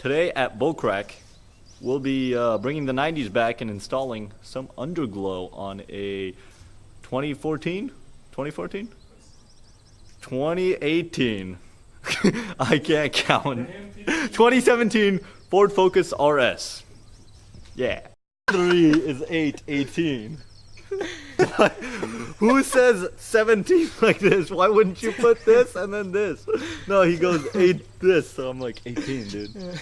Today at Bullcrack, we'll be bringing the 90s back and installing some Underglow on a 2014? 2018. I can't count. 2017 Ford Focus RS. Yeah. 3 is 8, 18. Who says 17 like this? Why wouldn't you put this and then this? No, he goes 8 this, so I'm like 18, dude.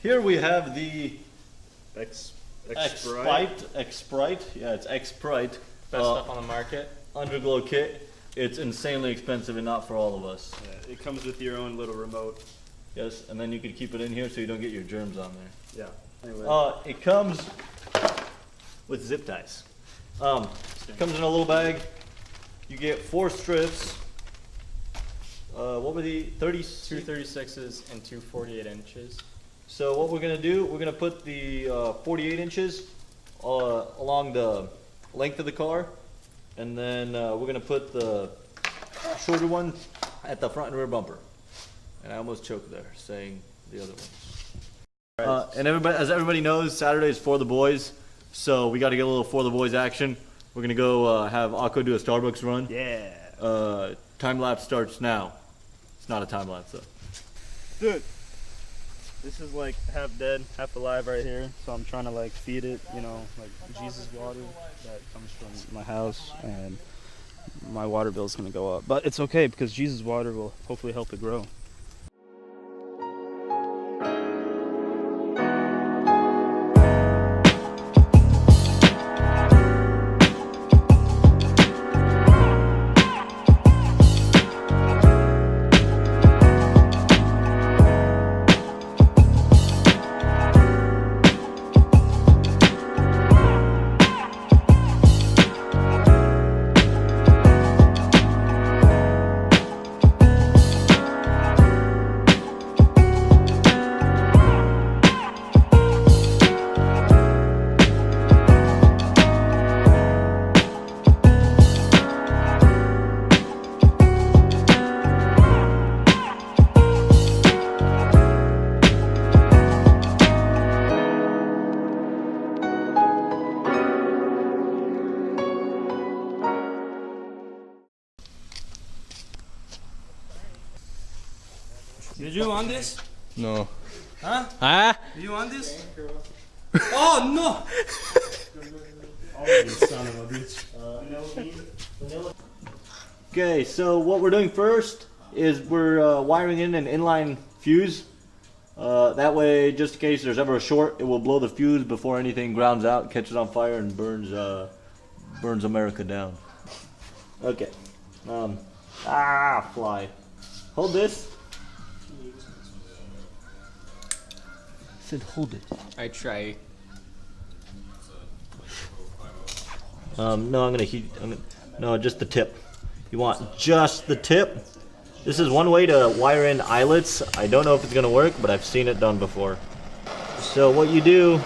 Here we have the X-Sprite. Yeah, it's X-Sprite. Best stuff on the market. Underglow kit. It's insanely expensive and not for all of us. Yeah, it comes with your own little remote. Yes, and then you can keep it in here so you don't get your germs on there. Yeah. Anyway. It comes with zip ties. It comes in a little bag. You get 4 strips. What were the 30? 2 36s and 2 48 inches. So what we're gonna do, we're gonna put the 48 inches along the length of the car, and then we're gonna put the shorter one at the front and rear bumper. And I almost choked there saying the other one. And everybody, as everybody knows, Saturday is for the boys, so we got to get a little for the boys action. We're gonna go have Akko do a Starbucks run. Yeah. Time lapse starts now. It's not a time lapse though. Dude. This is like half dead, half alive right here. So I'm trying to like feed it, you know, like Jesus water that comes from my house, and my water bill is gonna go up. But it's okay because Jesus water will hopefully help it grow. Did you want this? No. Huh? Ah? Did you want this? Oh no! Son of a bitch. Okay, so what we're doing first is we're wiring in an inline fuse. That way, just in case there's ever a short, it will blow the fuse before anything grounds out, catches on fire, and burns America down. Okay. Fly. Hold this. I said hold it. I try. No, I'm gonna heat. No, just the tip. You want just the tip. This is one way to wire in eyelets. I don't know if it's gonna work, but I've seen it done before. So what you do,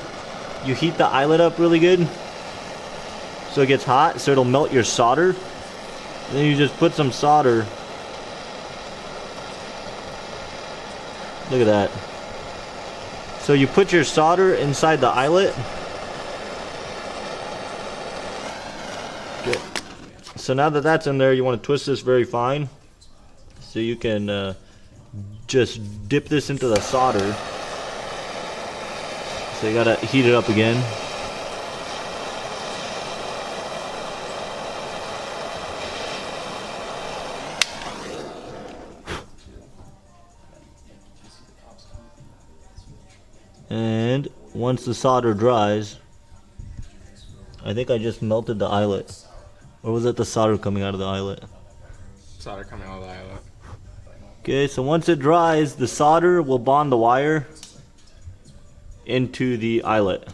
you heat the eyelet up really good, so it gets hot, so it'll melt your solder. And then you just put some solder. Look at that. So you put your solder inside the eyelet. Good. So now that that's in there, you want to twist this very fine. So you can just dip this into the solder. So you gotta heat it up again. And once the solder dries, I think I just melted the eyelet. Or was that the solder coming out of the eyelet? Solder coming out of the eyelet. Okay, so once it dries, the solder will bond the wire into the eyelet.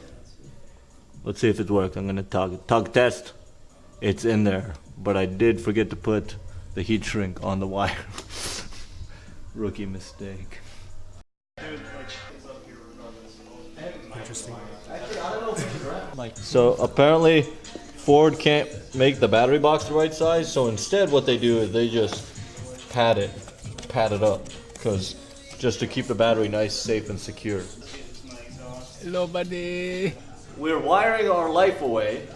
Let's see if it worked. I'm gonna tug test. It's in there, but I did forget to put the heat shrink on the wire. Rookie mistake. Interesting. So apparently Ford can't make the battery box the right size, so instead what they do is they just pad it up, because just to keep the battery nice, safe, and secure. Hello, buddy. We're wiring our life away.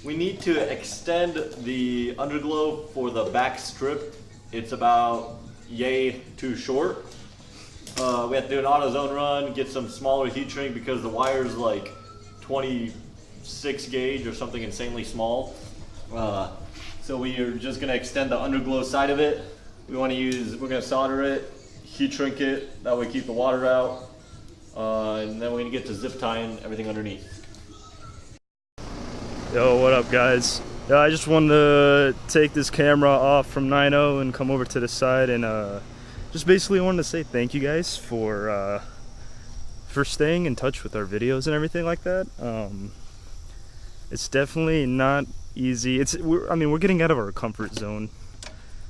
We need to extend the underglow for the back strip. It's about yay too short. We have to do an AutoZone run, get some smaller heat shrink because the wire's like 26 gauge or something insanely small. So we are just gonna extend the underglow side of it. We're gonna solder it, heat shrink it, that way keep the water out. And then we're gonna get to zip tying everything underneath. Yo, what up, guys? Yeah, I just wanted to take this camera off from 9.0 and come over to the side and just basically wanted to say thank you guys for staying in touch with our videos and everything like that. It's definitely not easy. We're getting out of our comfort zone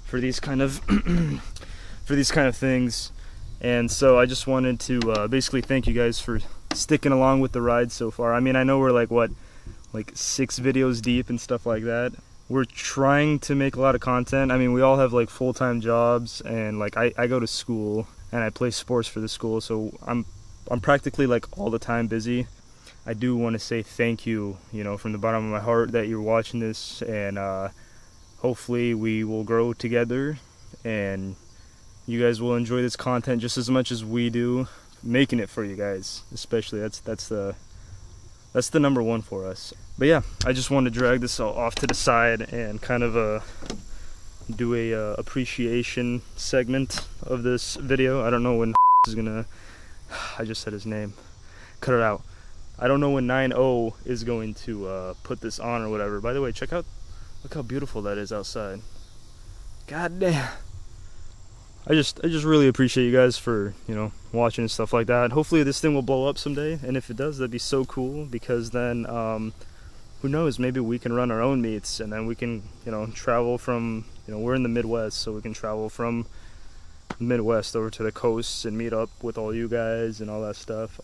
for these kind of things, and so I just wanted to basically thank you guys for sticking along with the ride so far. I mean, I know we're like 6 videos deep and stuff like that. We're trying to make a lot of content. I mean, we all have like full-time jobs, and like I go to school and I play sports for the school, so I'm practically like all the time busy. I do want to say thank you, from the bottom of my heart that you're watching this, and hopefully we will grow together and you guys will enjoy this content just as much as we do making it for you guys. Especially that's the number one for us. But yeah, I just wanted to drag this off to the side and kind of do a appreciation segment of this video. I don't know when is gonna, I just said his name, cut it out. I don't know when 9.0 is going to put this on or whatever. By the way, look how beautiful that is outside. God damn. I just really appreciate you guys for, watching and stuff like that. Hopefully this thing will blow up someday, and if it does, that'd be so cool, because then who knows, maybe we can run our own meets, and then we can, travel from, we're in the Midwest, so we can travel from the Midwest over to the coast and meet up with all you guys and all that stuff.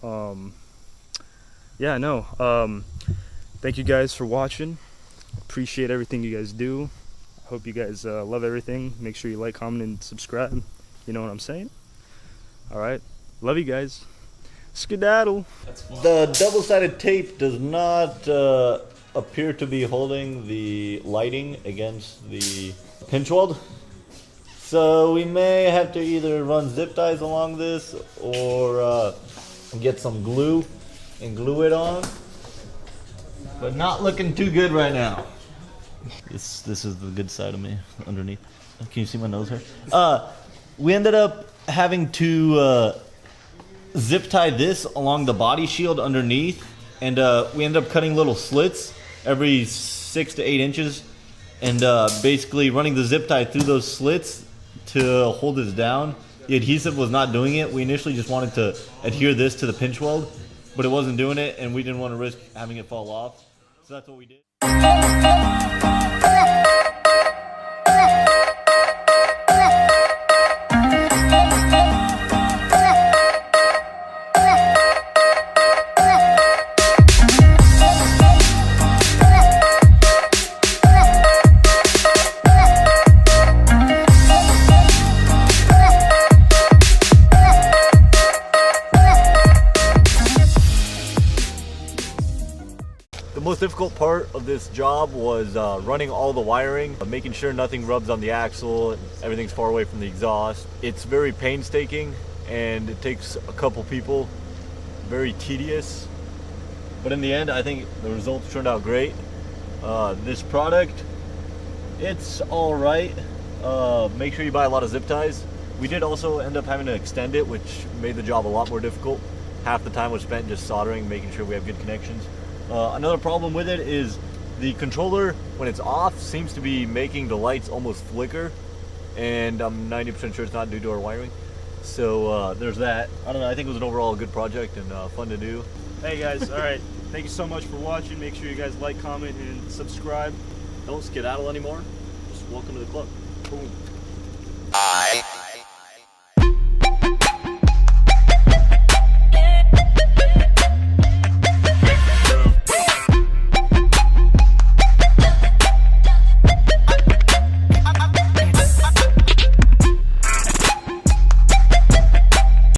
Yeah, no. Thank you guys for watching. Appreciate everything you guys do. Hope you guys love everything. Make sure you like, comment, and subscribe. You know what I'm saying? Alright. Love you guys. Skedaddle. The double-sided tape does not appear to be holding the lighting against the pinch weld. So we may have to either run zip ties along this or get some glue and glue it on. But not looking too good right now. This is the good side of me underneath. Can you see my nose hair? We ended up having to zip tie this along the body shield underneath, and we ended up cutting little slits every 6 to 8 inches, and basically running the zip tie through those slits to hold this down. The adhesive was not doing it. We initially just wanted to adhere this to the pinch weld, but it wasn't doing it, and we didn't want to risk having it fall off. So that's what we did. The most difficult part of this job was running all the wiring, making sure nothing rubs on the axle, and everything's far away from the exhaust. It's very painstaking and it takes a couple people, very tedious. But in the end, I think the results turned out great. This product, it's all right. Make sure you buy a lot of zip ties. We did also end up having to extend it, which made the job a lot more difficult. Half the time was spent just soldering, making sure we have good connections. Another problem with it is the controller, when it's off, seems to be making the lights almost flicker, and I'm 90% sure it's not due to our wiring. So there's that. I don't know, I think it was an overall good project and fun to do. Hey guys, alright. Thank you so much for watching. Make sure you guys like, comment, and subscribe. Don't skedaddle anymore. Just welcome to the club. Boom.